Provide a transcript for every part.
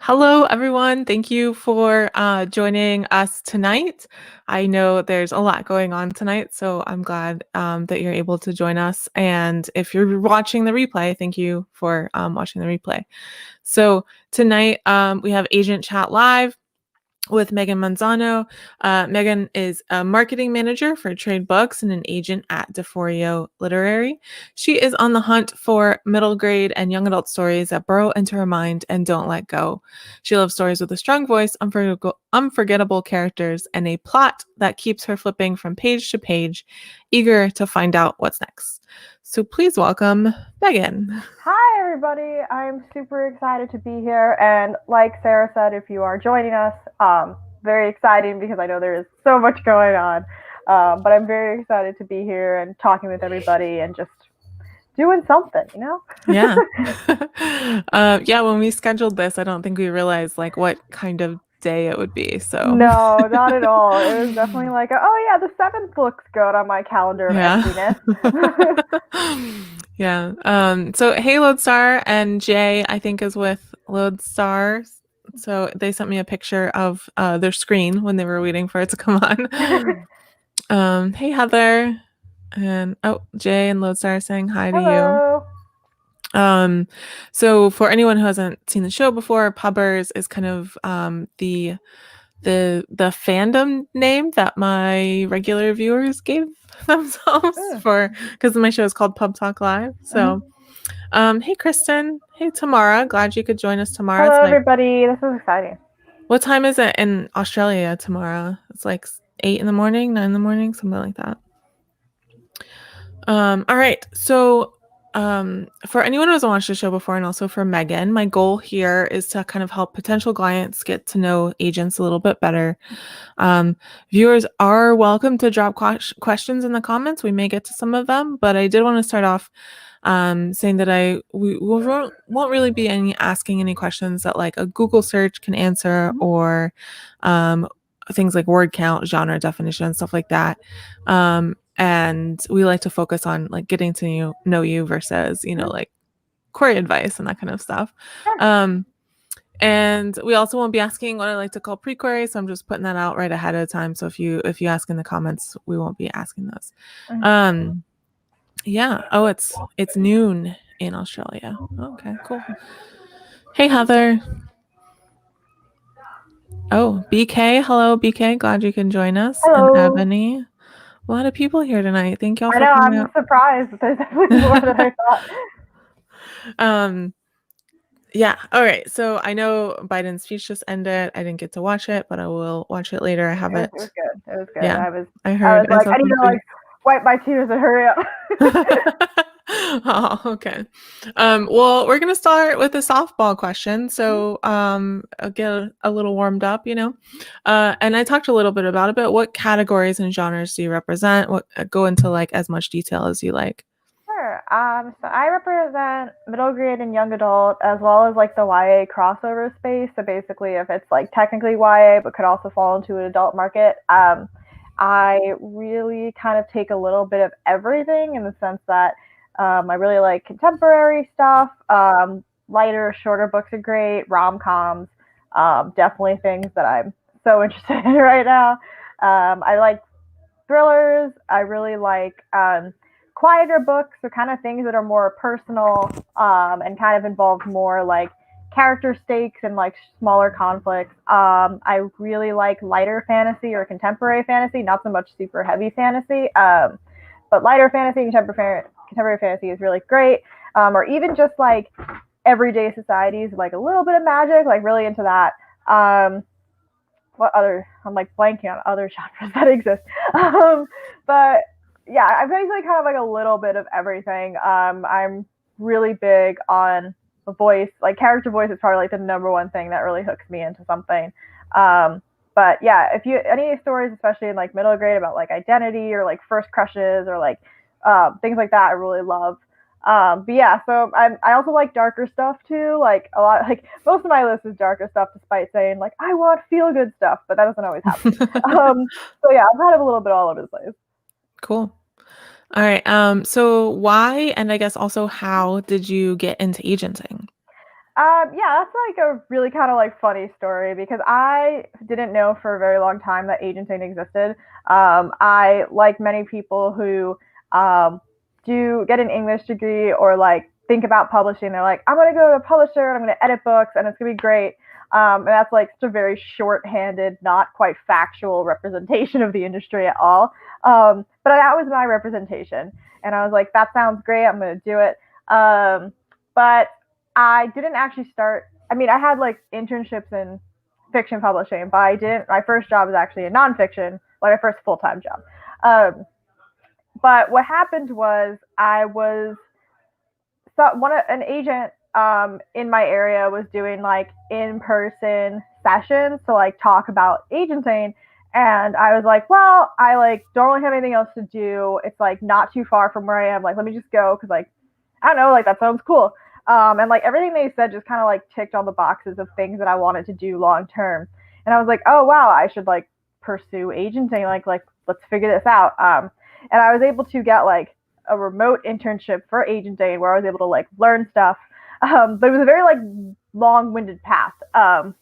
Hello, everyone. Thank you for joining us tonight. I know there's a lot going on tonight, so I'm glad that you're able to join us. And if you're watching the replay, thank you for watching the replay. So tonight we have Agent Chat Live with Megan Manzano. Megan is a marketing manager for Trade Books and an agent at D4EO Literary. She is on the hunt for middle grade and young adult stories that burrow into her mind and don't let go. She loves stories with a strong voice, unforgettable characters, and a plot that keeps her flipping from page to page, eager to find out what's next. So please welcome Megan. Hi, everybody. I'm super excited to be here. And like Sarah said, if you are joining us, very exciting because I know there is so much going on. But I'm very excited to be here and talking with everybody and just doing something, Yeah. Yeah, when we scheduled this, I don't think we realized like what kind of day it would be. So No, not at all. It was definitely like, oh yeah, the 7th looks good on my calendar of yeah. emptiness. Yeah. So hey Lodestar and Jay, I think, is with Lodestar. So they sent me a picture of their screen when they were waiting for it to come on. Hey Heather. And Jay and Lodestar are saying hi to you. Hello. So for anyone who hasn't seen the show before, Pubbers is kind of the fandom name that my regular viewers gave themselves for, because my show is called Pub Talk Live. So hey Kristen, hey Tamara, glad you could join us tomorrow. Hello, It's like, everybody. This is exciting. what time is it in Australia tomorrow? It's like 8 in the morning, 9 in the morning, something like that. All right. So for anyone who hasn't watched the show before, and also for Megan, my goal here is to kind of help potential clients get to know agents a little bit better. Viewers are welcome to drop questions in the comments. We may get to some of them, but I did want to start off saying that we won't really be asking any questions that like a Google search can answer, or things like word count, genre definition, stuff like that. And we like to focus on like getting to know you versus, like query advice and that kind of stuff. And we also won't be asking what I like to call pre-queries, so I'm just putting that out right ahead of time. So if you ask in the comments, we won't be asking those. Yeah. Oh, it's noon in Australia. Okay, cool. Hey Heather. Oh, BK. Hello, BK. Glad you can join us. Hello. And Ebony. A lot of people here tonight. Thank y'all I for know, coming I'm out. surprised that there's definitely more than I thought. Yeah. All right. So I know Biden's speech just ended. I didn't get to watch it, but I will watch it later. I have it. It was good. It was good. Yeah. I heard. was like, saw I need to like wipe my tears and hurry up. Oh, okay. Well, we're gonna start with a softball question. So I'll get a little warmed up, and I talked a little bit about it, but what categories and genres do you represent? What go into like as much detail as you like? Sure. So I represent middle grade and young adult, as well as like the YA crossover space. So basically, if it's like technically YA, but could also fall into an adult market, I really kind of take a little bit of everything in the sense that I really like contemporary stuff. Lighter, shorter books are great. Rom-coms, definitely things that I'm so interested in right now. I like thrillers. I really like quieter books, or kind of things that are more personal and kind of involve more like character stakes and like smaller conflicts. I really like lighter fantasy or contemporary fantasy, not so much super heavy fantasy, but lighter fantasy and contemporary fantasy is really great. Or even just like everyday societies, like a little bit of magic, like really into that. What other? I'm like blanking on other genres that exist. But yeah, I'm basically kind of like a little bit of everything. I'm really big on the voice, like character voice is probably like the number one thing that really hooks me into something. But yeah, if you any stories, especially in like middle grade, about like identity or like first crushes or like things like that, I really love. But yeah, so I also like darker stuff too. Like a lot, like most of my list is darker stuff, despite saying like I want feel good stuff, but that doesn't always happen. So yeah, I'm kind of a little bit all over the place. Cool. All right. So why, and I guess also how, did you get into agenting? Yeah, that's like a really kind of like funny story because I didn't know for a very long time that agenting existed. I, like many people who um, do get an English degree or like think about publishing, they're like, I'm going to go to a publisher and I'm going to edit books and it's going to be great. And that's like such a very short-handed, not quite factual representation of the industry at all. But that was my representation. And I was like, that sounds great. I'm going to do it. But I didn't actually start. I mean, I had like internships in fiction publishing, but I didn't. My first job was actually in nonfiction, like my first full time job. But what happened was I was an agent in my area was doing like in person sessions to like talk about agenting. And I was like, well, I like don't really have anything else to do. It's like not too far from where I am. Like, let me just go because like I don't know, like that sounds cool. And like everything they said just kind of like ticked all the boxes of things that I wanted to do long term. And I was like, oh wow, I should like pursue agenting. Like let's figure this out. And I was able to get like a remote internship for agenting where I was able to like learn stuff. But it was a very like long-winded path. And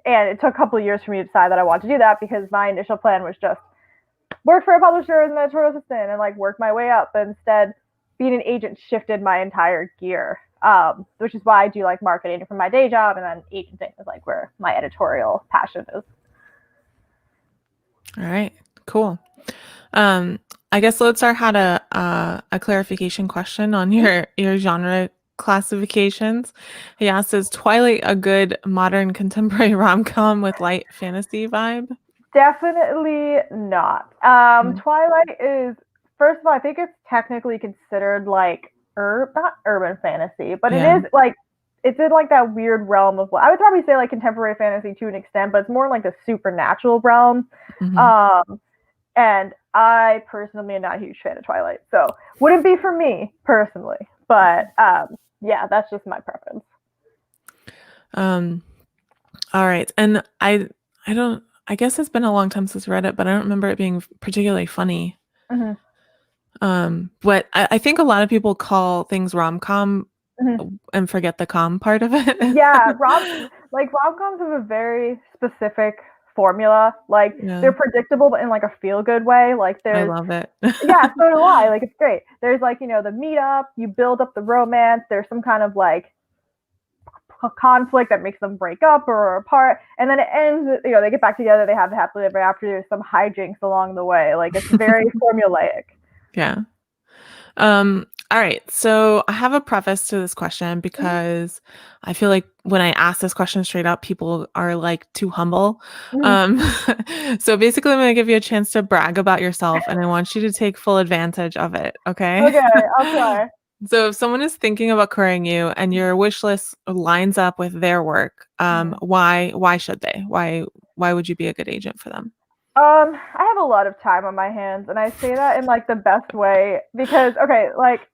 it took a couple of years for me to decide that I wanted to do that because my initial plan was just work for a publisher as an editorial assistant and like work my way up. But instead, being an agent shifted my entire gear, which is why I do like marketing from my day job, and then agenting is like where my editorial passion is. All right, cool. I guess let's start had a clarification question on your genre classifications. He asked, is Twilight a good modern contemporary rom-com with light fantasy vibe? Definitely not. Mm. Twilight is, first of all, I think it's technically considered like not urban fantasy, but it Yeah. is like it's in like that weird realm of I would probably say like contemporary fantasy to an extent, but it's more like the supernatural realm. Mhm. And I personally am not a huge fan of Twilight, so wouldn't be for me personally. But yeah, that's just my preference. All right. And I don't I guess it's been a long time since I read it, but I don't remember it being particularly funny. Mm-hmm. But I think a lot of people call things rom-com Mm-hmm. and forget the com part of it. Yeah, rom-coms have a very specific formula. Like Yeah, they're predictable, but in like a feel-good way. Like I there's love it. yeah, so do I. Like it's great. There's like the meetup, you build up the romance. There's some kind of like conflict that makes them break up or apart, and then it ends. They get back together. They have the happily ever after. There's some hijinks along the way. Like it's very formulaic. Yeah. All right. So I have a preface to this question because I feel like when I ask this question straight up, people are like too humble. Mm-hmm. So basically I'm gonna give you a chance to brag about yourself and I want you to take full advantage of it. Okay. Okay, I'll try. So if someone is thinking about querying you and your wish list lines up with their work, Mm-hmm. why should they? Why would you be a good agent for them? I have a lot of time on my hands, and I say that in like the best way because okay, like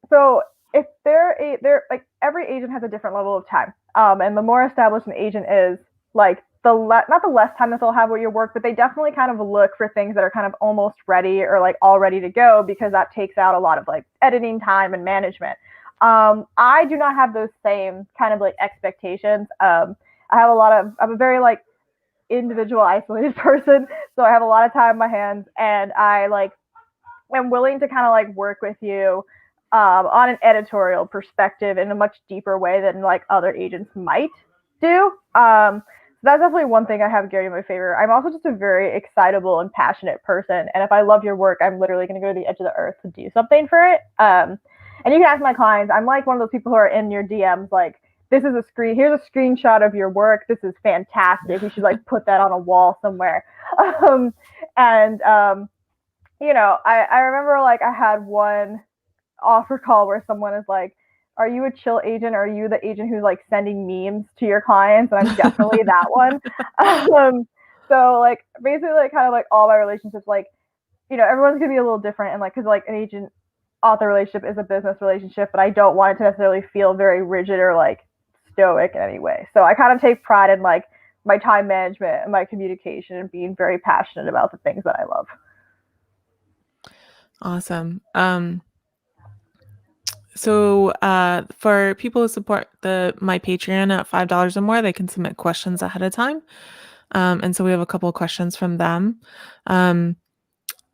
so if they're like every agent has a different level of time. And the more established an agent is, like not the less time that they'll have with your work, but they definitely kind of look for things that are kind of almost ready or like all ready to go because that takes out a lot of like editing time and management. I do not have those same kind of like expectations. I'm a very like individual isolated person, so I have a lot of time on my hands, and I like am willing to kind of like work with you on an editorial perspective in a much deeper way than like other agents might do. So that's definitely one thing I have Gary in my favor. I'm also just a very excitable and passionate person, and if I love your work, I'm literally going to go to the edge of the earth to do something for it. And you can ask my clients. I'm like one of those people who are in your DMs like, this is here's a screenshot of your work. This is fantastic. We should like put that on a wall somewhere. Um, and I remember like I had one offer call where someone is like, are you a chill agent or are you the agent who's like sending memes to your clients? And I'm definitely that one. So like basically like kind of like all my relationships, like, everyone's gonna be a little different, and like because like an agent author relationship is a business relationship, but I don't want it to necessarily feel very rigid or like stoic in any way. So I kind of take pride in like my time management and my communication and being very passionate about the things that I love. Awesome. So for people who support my Patreon at $5 or more, they can submit questions ahead of time. And so we have a couple of questions from them.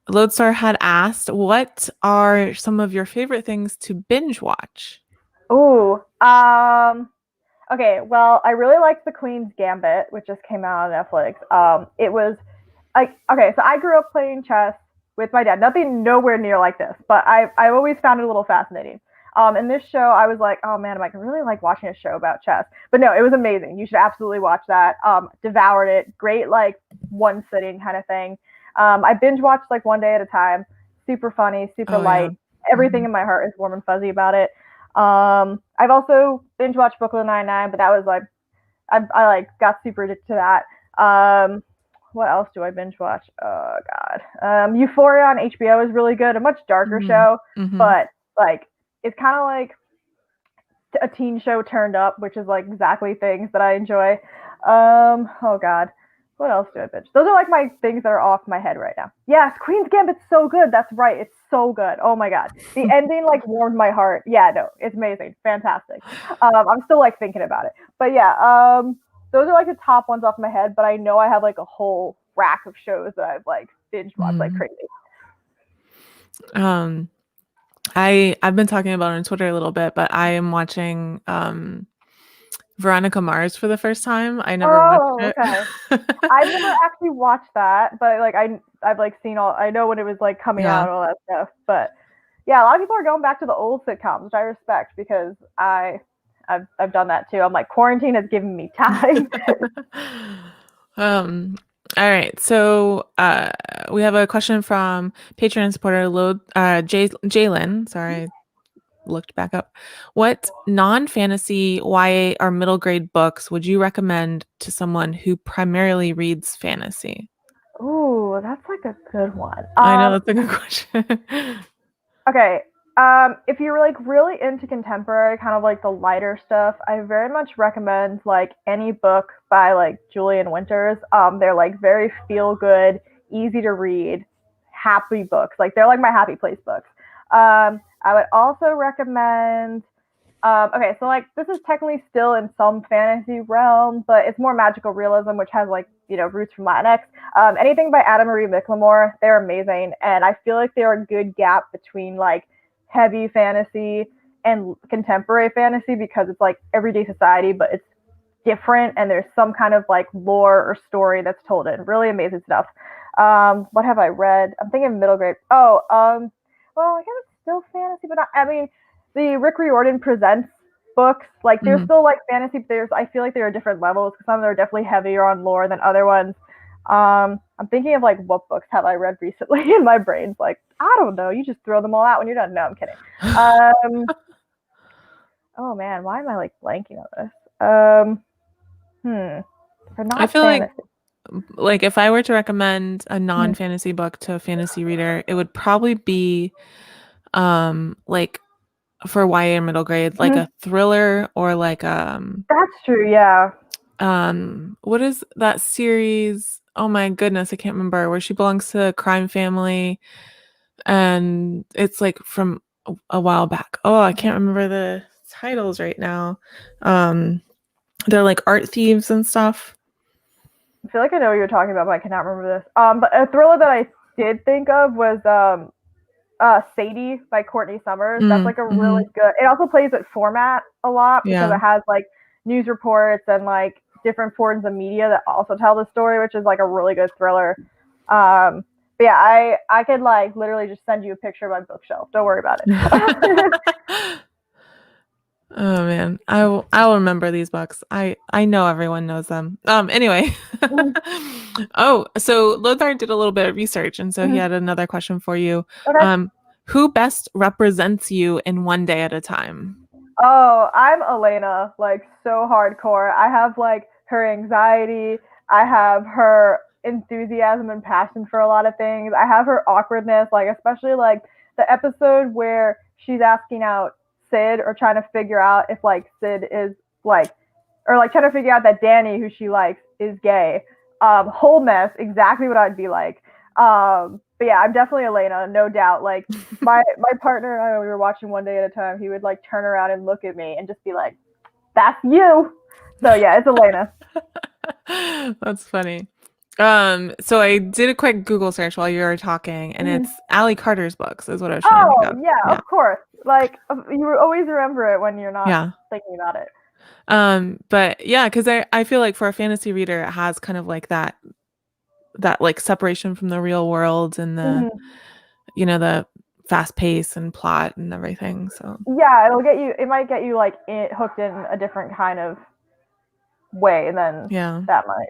Lodestar had asked, what are some of your favorite things to binge watch? Ooh, okay, well, I really liked The Queen's Gambit, which just came out on Netflix. It was like, okay, so I grew up playing chess with my dad. Nothing nowhere near like this, but I always found it a little fascinating. In this show, I was like, oh man, I really like watching a show about chess. But no, it was amazing. You should absolutely watch that. Devoured it. Great, like one sitting kind of thing. I binge watched like one day at a time. Super funny, super light. Yeah. Everything in my heart is warm and fuzzy about it. I've also binge watched Brooklyn Nine-Nine, but that was like I like got super addicted to that. What else do I binge watch? Oh God, Euphoria on HBO is really good. A much darker show, but like it's kind of like a teen show turned up, which is like exactly things that I enjoy. Oh God, what else do I binge? Those are like my things that are off my head right now. Yes, Queen's Gambit's so good. That's right, it's so good. Oh my God, the ending like warmed my heart. Yeah, no, it's amazing, fantastic. I'm still like thinking about it, but yeah, those are like the top ones off my head. But I know I have like a whole rack of shows that I've like binge watched like crazy. I've been talking about it on Twitter a little bit, but I am watching Veronica Mars for the first time. I never watched it. Okay. I've never actually watched that, but like I've like seen I know when it was like coming out and all that stuff. But yeah, a lot of people are going back to the old sitcoms, which I respect because I've done that too. I'm like, quarantine has given me time. All right. So we have a question from Patreon supporter Jalen. Sorry, looked back up. What non-fantasy YA or middle grade books would you recommend to someone who primarily reads fantasy? Ooh, that's like a good one. I know that's a good question. Okay. If you're like really into contemporary, kind of like the lighter stuff, I very much recommend like any book by like Julian Winters. They're like very feel good, easy to read, happy books. Like they're like my happy place books. I would also recommend okay, so like this is technically still in some fantasy realm, but it's more magical realism, which has like roots from Latinx. Anything by Adam Marie Miclemore, they're amazing, and I feel like they're a good gap between like heavy fantasy and contemporary fantasy because it's like everyday society, but it's different, and there's some kind of like lore or story that's told in. Really amazing stuff. What have I read? I'm thinking middle grade. Oh, well, I guess it's still fantasy, but not, I mean the Rick Riordan Presents books, like they're still like fantasy, but I feel like there are different levels because some of them are definitely heavier on lore than other ones. I'm thinking of like what books have I read recently, and my brain's like, I don't know. You just throw them all out when you're done. No, I'm kidding. Oh man, why am I like blanking on this? For not I feel fantasy. like if I were to recommend a non-fantasy book to a fantasy reader, it would probably be like for YA or middle grade, like a thriller or like That's true, yeah. What is that series? Oh my goodness, I can't remember, where she belongs to a crime family and it's like from a while back. Oh, I can't remember the titles right now. They're like art thieves and stuff. I feel like I know what you're talking about, but I cannot remember this. But a thriller that I did think of was Sadie by Courtney Summers. That's like a really good. It also plays with format a lot because it has like news reports and like different forms of media that also tell the story, which is like a really good thriller. But yeah, I could like literally just send you a picture of my bookshelf. Don't worry about it. Oh man, I'll remember these books. I know everyone knows them. Anyway. Oh, so Lothar did a little bit of research, and so he had another question for you. Okay. Who best represents you in One Day at a Time? Oh, I'm Elena, like so hardcore. I have like her anxiety. I have her enthusiasm and passion for a lot of things. I have her awkwardness, like especially like the episode where she's asking out Sid or trying to figure out if like Sid is like, or like trying to figure out that Danny, who she likes, is gay. Whole mess, exactly what I'd be like. But yeah, I'm definitely Elena, no doubt. Like my partner and I, we were watching one day at a time. He would like turn around and look at me and just be like, "That's you." So yeah, it's Elena. That's funny. So I did a quick Google search while you were talking, and Mhm. it's Allie Carter's books is what I was trying to think Oh of. yeah, Yeah. of course. Like you always remember it when you're not Yeah. thinking about it. But yeah, because I feel like for a fantasy reader, it has kind of like that like separation from the real world and Mhm. the fast pace and plot and everything. So Yeah, it'll get you. It might get you like hooked in a different kind of way than yeah. that might.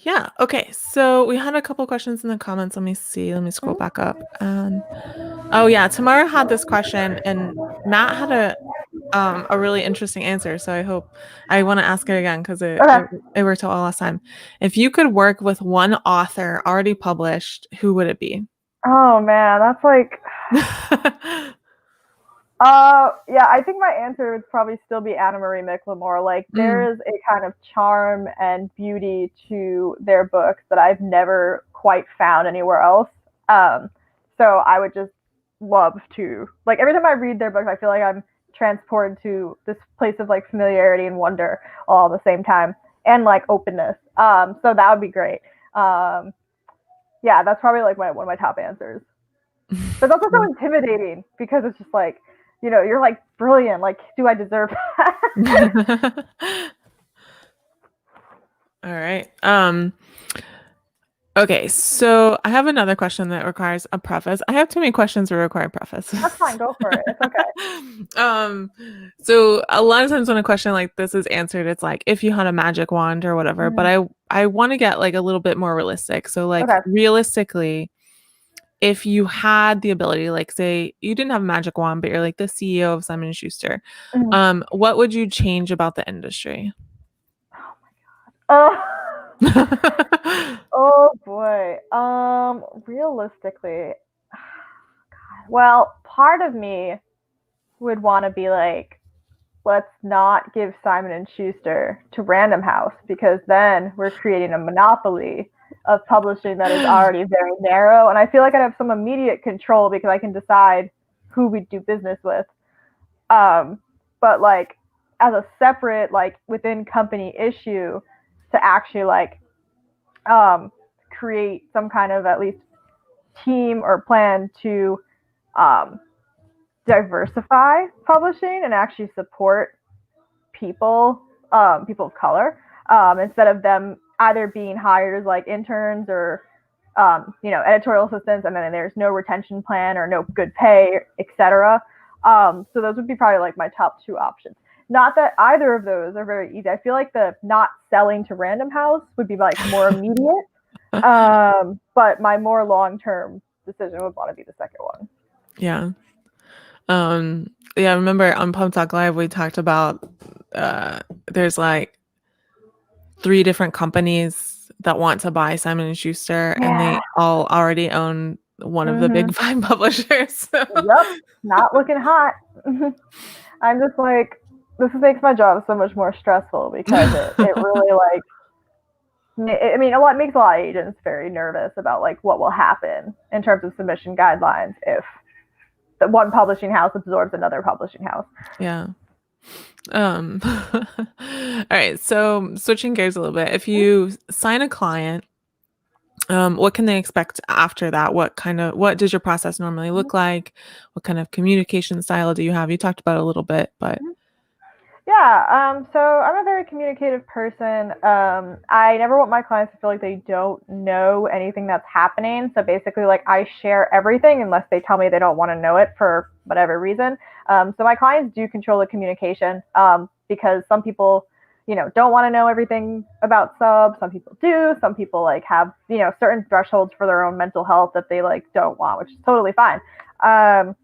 Yeah. Okay. So we had a couple questions in the comments. Let me see. Let me scroll Mhm. back up. Oh yeah, Tamara had this question and Matt had a really interesting answer. So I want to ask it again because it, Okay. it it worked out well last time. If you could work with one author already published, who would it be? Oh man, that's like yeah, I think my answer would probably still be Anna Marie McLemore. Like Mm, there is a kind of charm and beauty to their books that I've never quite found anywhere else. Um, so I would just love to like every time I read their books, I feel like I'm transported to this place of like familiarity and wonder all at the same time, and like openness. So that would be great. Um, yeah, that's probably like one of my top answers. But it's also so intimidating because it's just like, you're like brilliant. Like, do I deserve that? All right. Okay, so I have another question that requires a preface. I have too many questions that require That's prefaces. fine. Go for it. It's okay. Um, so a lot of times when a question like this is answered, it's like if you had a magic wand or whatever, but Mhm. I want to get like a little bit more realistic. So like Okay. realistically, if you had the ability, like say you didn't have a magic wand, but you're like the CEO of Simon and Schuster, Mhm. what would you change about the industry? Oh, oh boy. Realistically, well, part of me would want to be like, let's not give Simon and Schuster to Random House because then we're creating a monopoly of publishing that is already very narrow. And I feel like I'd have some immediate control because I can decide who we do business with. Um, but like as a separate, like within company issue to actually like um, create some kind of at least team or plan to um, diversify publishing and actually support people of color, instead of them either being hired as like interns or editorial assistants, and then there's no retention plan or no good pay, etc. So those would be probably like my top two options. Not that either of those are very easy. I feel like the not selling to Random House would be like more immediate, but my more long term decision would want to be the second one. Yeah. Yeah, I remember on Pump Talk Live we talked about there's like three different companies that want to buy Simon and Schuster and Yeah. they all already own one of the Mm-hmm. big five publishers. So. Yep. Not looking hot. I'm just like, this makes my job so much more stressful because it really like, I mean, it makes a lot of agents very nervous about like what will happen in terms of submission guidelines if the one publishing house absorbs another publishing house. Yeah. All right, so switching gears a little bit. If you sign a client, what can they expect after that? What does your process normally look like? What kind of communication style do you have? You talked about it a little bit, but Yeah, so I'm a very communicative person. I never want my clients to feel like they don't know anything that's happening. So basically, like I share everything unless they tell me they don't want to know it for whatever reason. So my clients do control the communication, because some people, don't want to know everything about subs. Some people do. Some people like have, certain thresholds for their own mental health that they like don't want, which is totally fine. Um,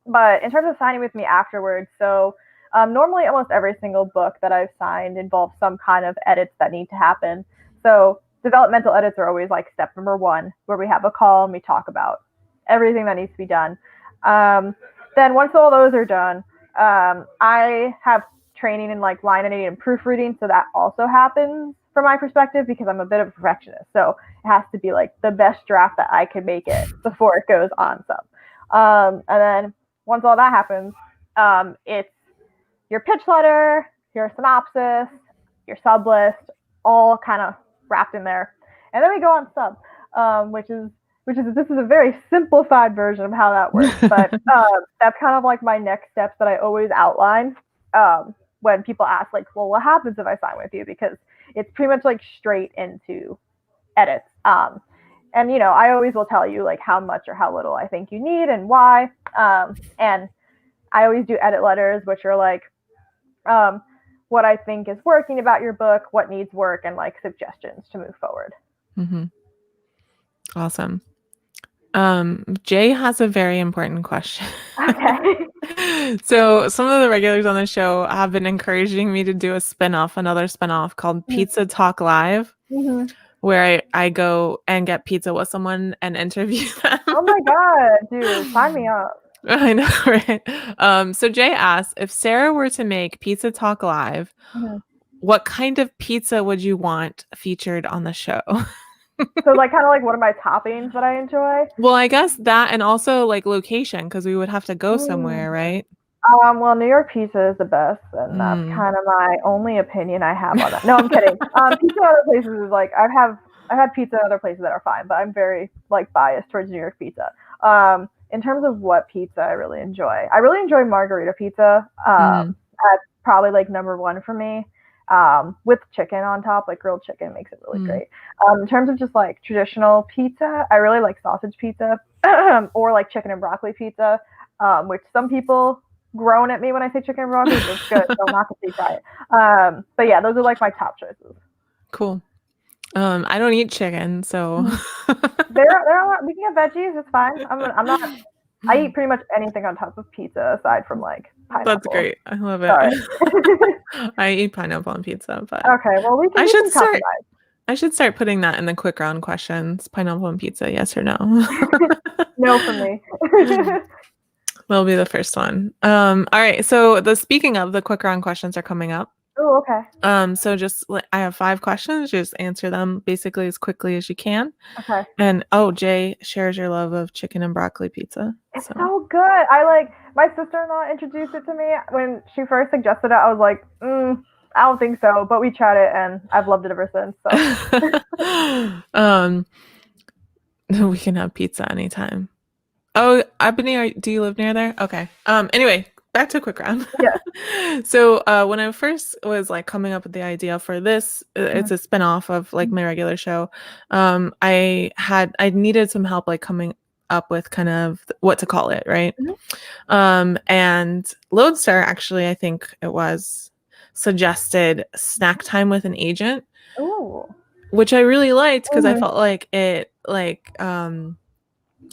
but in terms of signing with me afterwards, so normally almost every single book that I've signed involves some kind of edits that need to happen. So developmental edits are always like step number one, where we have a call and we talk about everything that needs to be done. Then once all those are done, I have training in like line editing and proofreading, so that also happens from my perspective because I'm a bit of a perfectionist. So it has to be like the best draft that I can make it before it goes on sub. And then once all that happens, it's your pitch letter, your synopsis, your sub list, all kind of wrapped in there. And then we go on sub, which is this is a very simplified version of how that works. But that's kind of like my next steps that I always outline when people ask, like, well, what happens if I sign with you? Because it's pretty much like straight into edits. And, you know, I always will tell you like how much or how little I think you need and why. And I always do edit letters, which are like what I think is working about your book, what needs work, and like suggestions to move forward. Mm-hmm. Awesome. Jay has a very important question. Okay. So some of the regulars on the show have been encouraging me to do another spinoff called Pizza Talk Live, where I go and get pizza with someone and interview them. Oh my God, dude, sign me up. I know, right? So Jay asked, if Sarah were to make Pizza Talk Live, what kind of pizza would you want featured on the show? So like kind of like what are my toppings that I enjoy? Well, I guess that, and also like location, because we would have to go somewhere, right? Well, New York pizza is the best, and that's kind of my only opinion I have on that. No, I'm kidding. Pizza other places is like I've had pizza at other places that are fine, but I'm very like biased towards New York pizza. In terms of what pizza I really enjoy margarita pizza. That's probably like number one for me. With chicken on top, like grilled chicken makes it really great. In terms of just like traditional pizza, I really like sausage pizza or like chicken and broccoli pizza, which some people groan at me when I say chicken and broccoli. It's good, so I'm not going to try it. But yeah, those are like my top choices. Cool. I don't eat chicken, so we can get veggies. It's fine. I'm not. I eat pretty much anything on top of pizza aside from like pineapple. That's great. I love it. I eat pineapple on pizza, but okay. Well, we can. I should start putting that in the quick round questions. Pineapple on pizza, yes or no? No for me. That'll be the first one. All right. So speaking of the quick round questions are coming up. Oh, okay. So just I have 5 questions. Just answer them basically as quickly as you can. Okay. And Jay shares your love of chicken and broccoli pizza. It's so good. My sister-in-law introduced it to me when she first suggested it. I was like, I don't think so, but we tried it and I've loved it ever since. So we can have pizza anytime. Oh, Ebony, do you live near there? Okay. Anyway, back to quick round. Yeah. So when I first was like coming up with the idea for this, it's a spinoff of like my regular show. I needed some help like coming up with kind of what to call it, right? And Lodestar actually, I think it was, suggested Snack Time with an Agent. Ooh. Which I really liked because I felt like it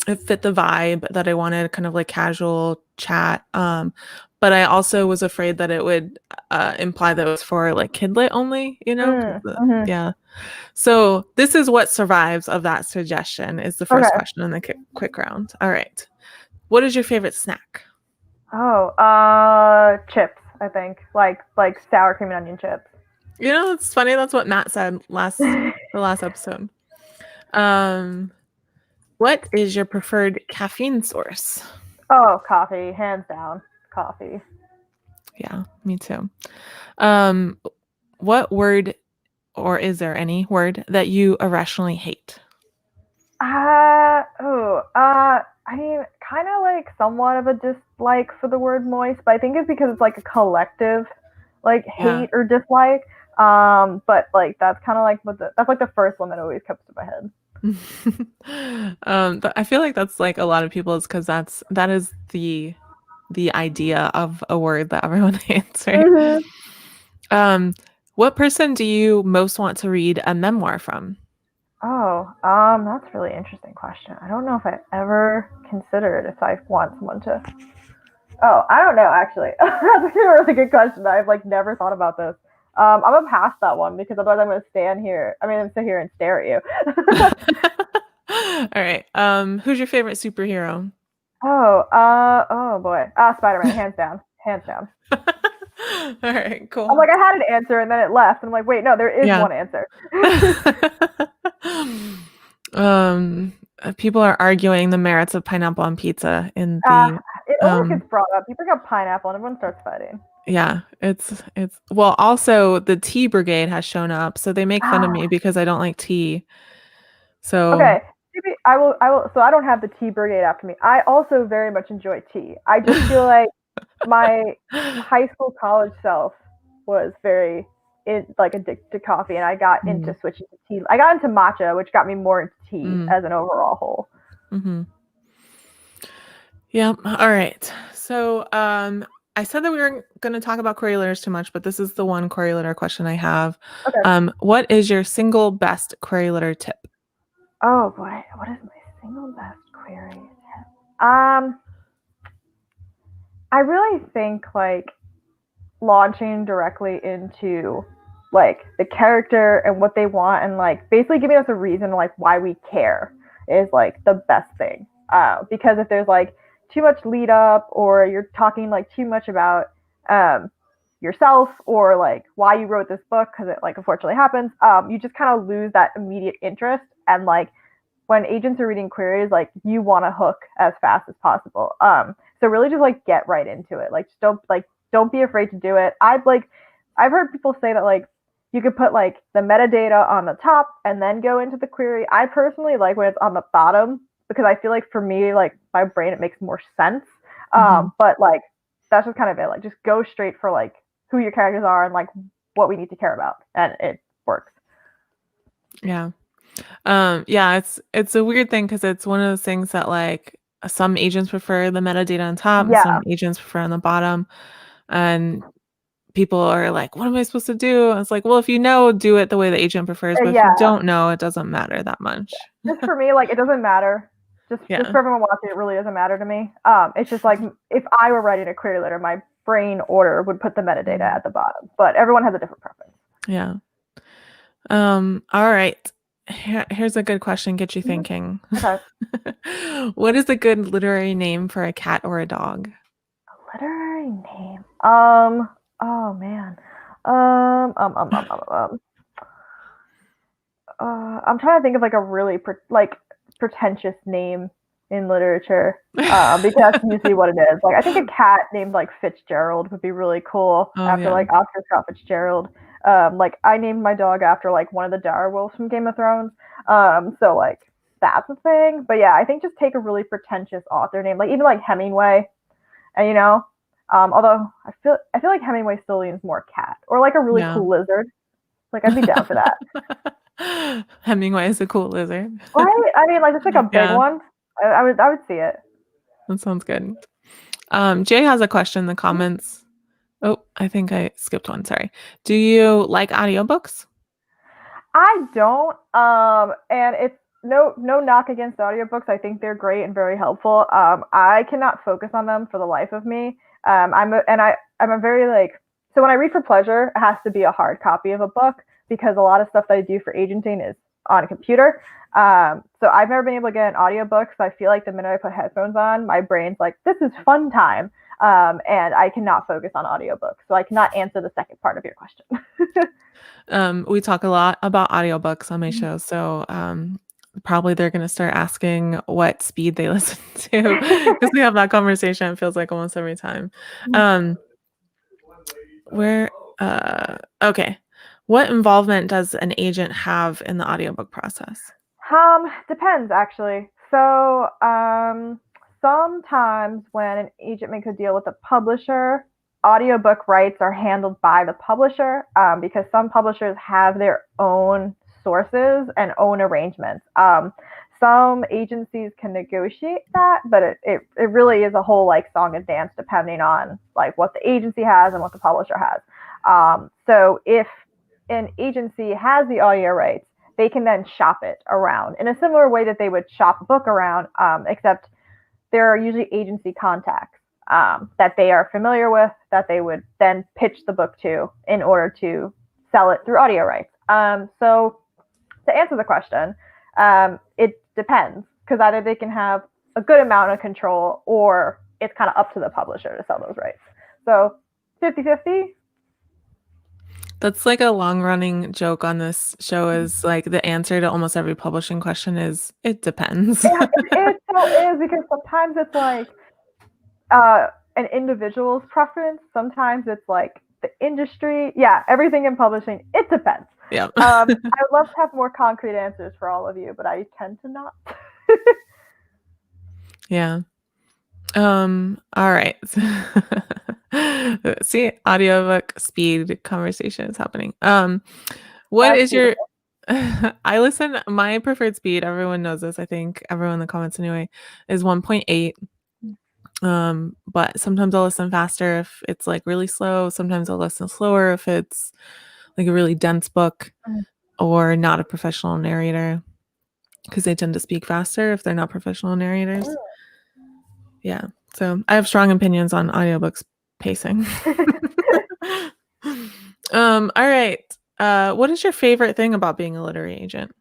it fit the vibe that I wanted, kind of like casual chat. But I also was afraid that it would imply that it was for like kidlit only, you know? Yeah. So this is what survives of that suggestion is the first question in the quick round. All right. What is your favorite snack? Oh, chips, I think. Like sour cream and onion chips. You know, it's funny. That's what Matt said the last episode. What is your preferred caffeine source? Oh, coffee, hands down, coffee. Yeah, me too. What word, or is there any word that you irrationally hate? I mean, kind of like somewhat of a dislike for the word moist, but I think it's because it's like a collective, like hate or dislike. But like that's kind of like that's like the first one that always comes to my head. But I feel like that's like a lot of people's, because that is the idea of a word that everyone hates, right? What person do you most want to read a memoir from? Oh, that's a really interesting question. I don't know if I ever considered if I want someone to. Oh, I don't know actually. That's a really good question. I've like never thought about this. I'm gonna pass that one because otherwise I'm gonna sit here and stare at you. All right. Who's your favorite superhero? Oh boy. Spider-Man, hands down. All right, cool. I'm like, I had an answer and then it left. I'm like, wait, no, there is Yeah. one answer. People are arguing the merits of pineapple on pizza in the It always gets brought up. People got pineapple and everyone starts fighting. yeah, it's well, also the tea brigade has shown up, so they make fun of me because I don't like tea. So Okay, maybe I will. So I don't have the tea brigade after me. I also very much enjoy tea. I just feel like my high school, college self was very addicted to coffee, and I got into switching to tea. I got into matcha, which got me more into tea as an overall whole. Mm-hmm. Yeah. All right. So I said that we weren't going to talk about query letters too much, but this is the one query letter question I have. Okay. What is your single best query letter tip? Oh boy, what is my single best query tip? I really think like launching directly into like the character and what they want and like basically giving us a reason like why we care is like the best thing. Because if there's like too much lead up or you're talking like too much about yourself or like why you wrote this book because it like unfortunately happens, you just kind of lose that immediate interest and like when agents are reading queries, like you want to hook as fast as possible. So really just like get right into it. Like just don't be afraid to do it. I've heard people say that like you could put like the metadata on the top and then go into the query. I personally like when it's on the bottom because I feel like for me, like my brain, it makes more sense. But like that's just kind of it. Like just go straight for like who your characters are and like what we need to care about, and it works. Yeah. Yeah, it's a weird thing because it's one of those things that like some agents prefer the metadata on top and Yeah. some agents prefer on the bottom. And people are like, what am I supposed to do? And it's like, well, if you know, do it the way the agent prefers. But if you Yeah. don't know, it doesn't matter that much. Just for me, like it doesn't matter. Just Yeah. for everyone watching, it really doesn't matter to me. It's just like if I were writing a query letter, my brain order would put the metadata at the bottom. But everyone has a different preference. Yeah. All right. Here's a good question. Get you thinking. Okay. What is a good literary name for a cat or a dog? A literary name. Oh man. I'm trying to think of like a really pretentious name in literature. Because that's usually what it is. Like I think a cat named like Fitzgerald would be really cool after like Oscar Scott Fitzgerald. Like I named my dog after like one of the direwolves from Game of Thrones. So like that's a thing. But yeah, I think just take a really pretentious author name, like even like Hemingway, and you know, although I feel like Hemingway still leans more cat or like a really cool lizard. Like I'd be down for that. Hemingway is a cool lizard. Right? I mean, like it's like a big one. I would see it. That sounds good. Jay has a question in the comments. Oh, I think I skipped one. Sorry. Do you like audiobooks? I don't. And it's no knock against audiobooks. I think they're great and very helpful. I cannot focus on them for the life of me. I'm a very like so when I read for pleasure, it has to be a hard copy of a book because a lot of stuff that I do for agenting is on a computer. So I've never been able to get an audiobook. So I feel like the minute I put headphones on, my brain's like, this is fun time. And I cannot focus on audiobooks. So I cannot answer the second part of your question. We talk a lot about audiobooks on my show. So probably they're going to start asking what speed they listen to because we have that conversation. It feels like almost every time. Okay. What involvement does an agent have in the audiobook process? Depends actually. So, sometimes when an agent makes a deal with a publisher, audiobook rights are handled by the publisher because some publishers have their own sources and own arrangements. Some agencies can negotiate that, but it really is a whole like song and dance depending on like what the agency has and what the publisher has. So if an agency has the audio rights, they can then shop it around in a similar way that they would shop a book around, except there are usually agency contacts that they are familiar with that they would then pitch the book to in order to sell it through audio rights. So to answer the question, it depends because either they can have a good amount of control or it's kind of up to the publisher to sell those rights. So 50-50. That's like a long-running joke on this show is like the answer to almost every publishing question is it depends. It so is because sometimes it's like uh, an individual's preference. Sometimes it's like the industry. Yeah, everything in publishing. It depends. Yeah. I would love to have more concrete answers for all of you, but I tend to not. Yeah. All right. See, audiobook speed conversation is happening. What That's is your beautiful. I listen, my preferred speed, everyone knows this, I think everyone in the comments anyway, is 1.8. But sometimes I'll listen faster if it's like really slow. Sometimes I'll listen slower if it's like a really dense book Mhm. or not a professional narrator because they tend to speak faster if they're not professional narrators. Yeah. So I have strong opinions on audiobooks pacing. All right. What is your favorite thing about being a literary agent?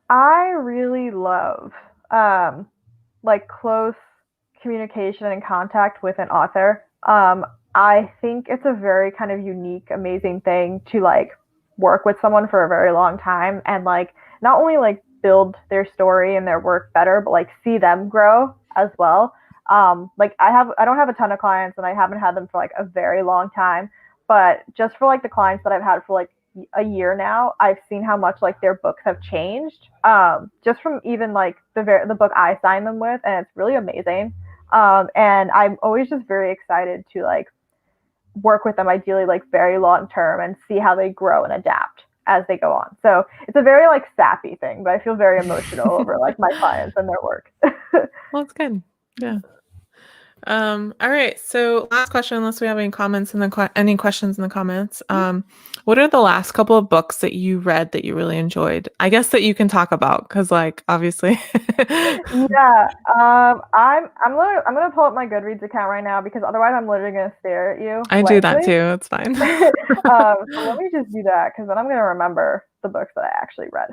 I really love um, like close communication and contact with an author. I think it's a very kind of unique, amazing thing to like work with someone for a very long time and like not only like build their story and their work better, but like see them grow as well. Like I don't have a ton of clients and I haven't had them for like a very long time, but just for like the clients that I've had for like a year now, I've seen how much like their books have changed. Just from even like the book I signed them with, and it's really amazing. And I'm always just very excited to like work with them, ideally like very long term, and see how they grow and adapt as they go on. So it's a very like sappy thing, but I feel very emotional over like my clients and their work. Well, it's good. Yeah. All right. So last question, unless we have any comments in the any questions in the comments. What are the last couple of books that you read that you really enjoyed? I guess that you can talk about because, like, obviously. Yeah, I'm gonna pull up my Goodreads account right now because otherwise I'm literally gonna stare at you I do that blankly. too. It's fine. So let me just do that because then I'm gonna remember the books that I actually read.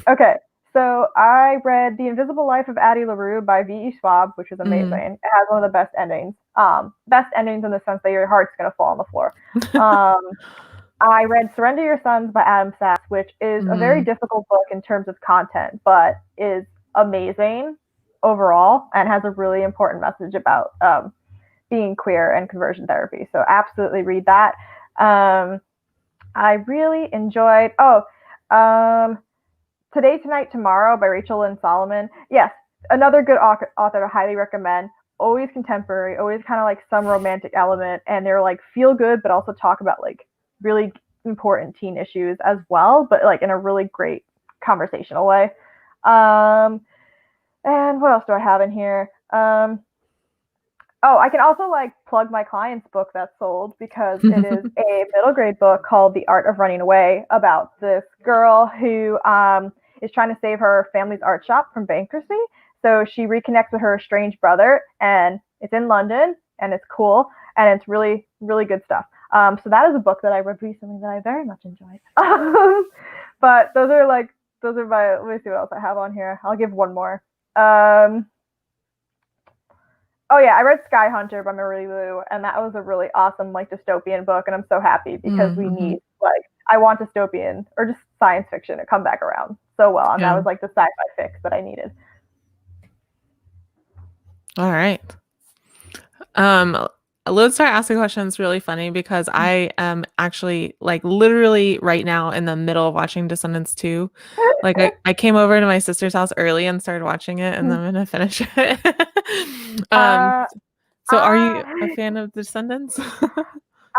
Okay, so I read The Invisible Life of Addie LaRue by V.E. Schwab, which is amazing. Mhm. It has one of the best endings. Best endings in the sense that your heart's gonna fall on the floor. Um, I read Surrender Your Sons by Adam Sachs, which is a very Mhm. difficult book in terms of content, but is amazing overall and has a really important message about being queer and conversion therapy. So absolutely read that. I really enjoyed Today, Tonight, Tomorrow by Rachel Lynn Solomon. Yes, another good author to highly recommend. Always contemporary, always kind of like some romantic element, and they're like feel good, but also talk about like really important teen issues as well, but like in a really great conversational way. And what else do I have in here? Oh, I can also like plug my client's book that's sold because it is a middle grade book called The Art of Running Away about this girl who is trying to save her family's art shop from bankruptcy. So she reconnects with her estranged brother, and it's in London, and it's cool, and it's really, really good stuff. So that is a book that I read recently that I very much enjoyed. But those are my. Let me see what else I have on here. I'll give one more. Oh yeah, I read Sky Hunter by Marie Lu, and that was a really awesome like dystopian book, and I'm so happy because we Mhm. need like I want dystopian or just science fiction to come back around so well, and that Yeah. was like the sci-fi fix that I needed. All right. Um, Lodestar asking questions really funny because I am actually like literally right now in the middle of watching Descendants 2. Like I came over to my sister's house early and started watching it and then I'm gonna finish it. uh, So are you a I fan of Descendants?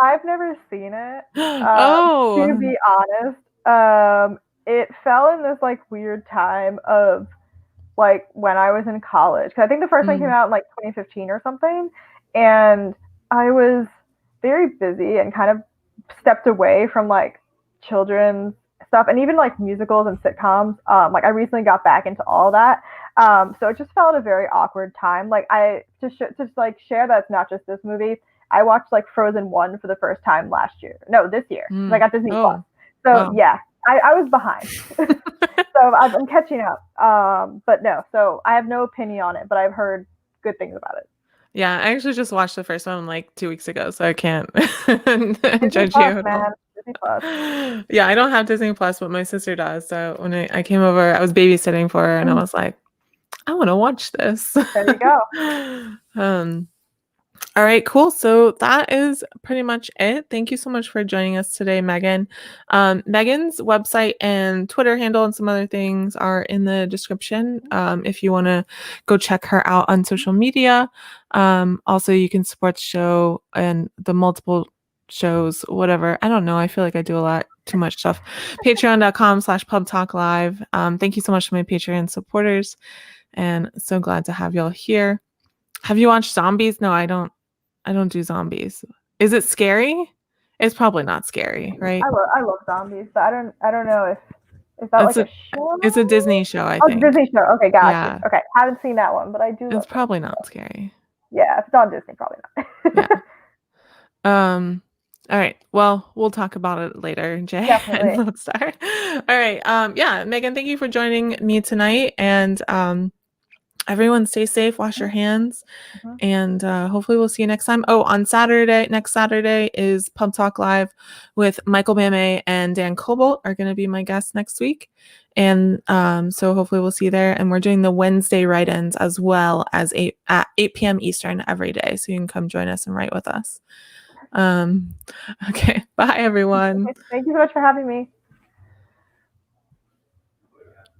I've never seen it. To Oh. be honest, it fell in this like weird time of like when I was in college. Because I think the first one came Mm, out in like 2015 or something, and I was very busy and kind of stepped away from like children's stuff and even like musicals and sitcoms. Like I recently got back into all that. So it just felt a very awkward time. Like to like share that it's not just this movie. I watched like Frozen 1 for the first time last year. No, this year because I mm. got Disney Plus. Oh, So wow. yeah, I was behind. So I'm catching up. But no, so I have no opinion on it, but I've heard good things about it. Yeah, I actually just watched the first one like 2 weeks ago, so I can't Disney judge you Plus, at all. man. Disney Plus. Yeah, I don't have Disney Plus, but my sister does. So when I came over, I was babysitting for her, and I was like, I want to watch this. There you go. All right, cool. So that is pretty much it. Thank you so much for joining us today, Megan. Megan's website and Twitter handle and some other things are in the description if you want to go check her out on social media. Also, you can support the show and the multiple shows, whatever. I don't know. I feel like I do a lot, too much stuff. Patreon.com/pubtalklive. Thank you so much to my Patreon supporters, and so glad to have y'all here. Have you watched Zombies? No, I don't do zombies. Is it scary? It's probably not scary, right? I love zombies, but I don't know if is that It's like a a show? it's a Disney show, I Oh, it's a think. Disney show. Okay, got you. Yeah. Okay, haven't seen that one, but I do It's love probably zombies. not scary. Yeah, if it's on Disney, probably not. Yeah. All right. Well, we'll talk about it later, Jay and Definitely. Lodestar. All right. Yeah, Megan, thank you for joining me tonight. And everyone stay safe, wash your hands, Mhm. and hopefully we'll see you next time. Oh, on next Saturday is Pub Talk Live with Michael Bame and Dan Cobalt are going to be my guests next week. And so hopefully we'll see you there. And we're doing the Wednesday write-ins as well as at 8 p.m. Eastern every day. So you can come join us and write with us. Okay. Bye, everyone. Thank you so much for having me.